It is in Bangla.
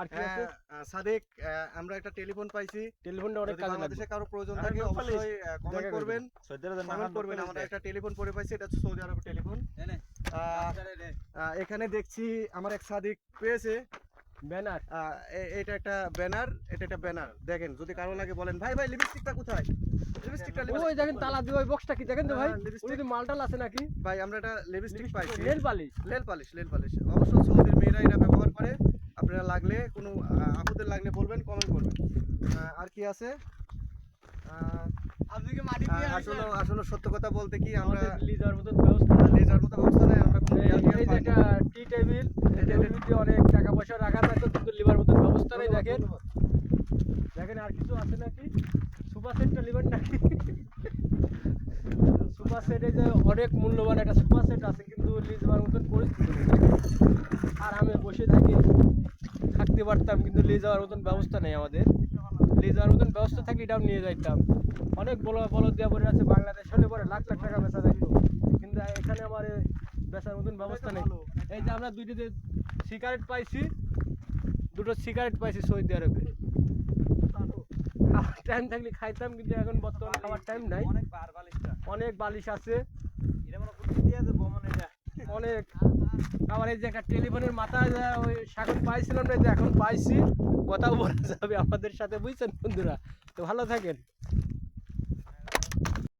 আর কি আছে? সাদেক, আমরা একটা টেলিফোন পাইছি। টেলিফোনটা অনেক যদি কাজে লাগবে। বাংলাদেশে কারো প্রয়োজন আরে থাকে লোক পালিশ। অবশ্যই কমেন্ট জায়গা করবেন। সৌদি আরবে কমেন্ট করবেন। আমরা একটা টেলিফোন পরে পাইছি, এটা হচ্ছে সৌদি আরবের টেলিফোন। এখানে দেখছি আমার এক সাদিক পেয়েছে ব্যানার। এটা একটা ব্যানার, এটা একটা ব্যানার। দেখেন যদি কারো লাগে বলেন, ভাই ভাই লিপস্টিকটা কোথায়? লিপস্টিকটা ওই দেখেন তালা দিয়ে ওই বক্সটা কি দেখেন তো ভাই? হ্যাঁ, লিপস্টিক। ওই যে মালটাল আছে নাকি? ভাই আমরা একটা লিপস্টিক পাইছি। Nail polish. Nail polish, nail polish. অবশ্য সৌদির মেয়েরা এটা ব্যবহার করে। আপনারা লাগলে কোনো আপুদের লাগলে বলবেন, কমেন্ট করবেন। আর কি আছে? আপনিকে মাটি আসলে আসলে সত্য কথা বলতে কি আমরা আমাদের লিজার মতন ব্যবস্থা। লেজার মতো ব্যবস্থা নাই, আমরা কোনো এই রিয়াল টিয়াল যে পাই না। একটা টি টেবিল, এই টেবিলের মধ্যে অনেক টাকা পয়সা রাখা থাকতো কিন্তু লিভার মতন ব্যবস্থা নেই। দেখেন দেখেন আর কিছু আছে নাকি? সুপার সেটটা লিভার নাকি? সুপার সেটে যে অনেক মূল্যবান একটা সুপার সেট আছে কিন্তু লিজবার মতন পরিস্থিতি নেই। আর আমি বসে থাকতে পারতাম কিন্তু নিয়ে যাওয়ার মতন ব্যবস্থা নেই আমাদের। নিয়ে যাওয়ার মতন ব্যবস্থা থাকলে এটাও নিয়ে যাইতাম। অনেক বলদ দেওয়া পড়ে আছে, বাংলাদেশ হলে পরে লাখ লাখ টাকা বেচা যাইতো, কিন্তু এখানে আমার বেচার মতন ব্যবস্থা নেই। এই যে আমরা দুইটা সিগারেট পাইছি, দুটো সিগারেট পাইছি সৌদি আরবে। খাওয়ার টাইম থাকলে খাইতাম কিন্তু এখন বর্তমানে খাওয়ার টাইম নাই। অনেক বালিশ আছে অনেক। আবার এই যে একটা টেলিফোনের মাথায় ওই এখন পাইছিলাম না, যে এখন পাইছি, কথা বলা যাবে আমাদের সাথে, বুঝছেন বন্ধুরা? তো ভালো থাকেন।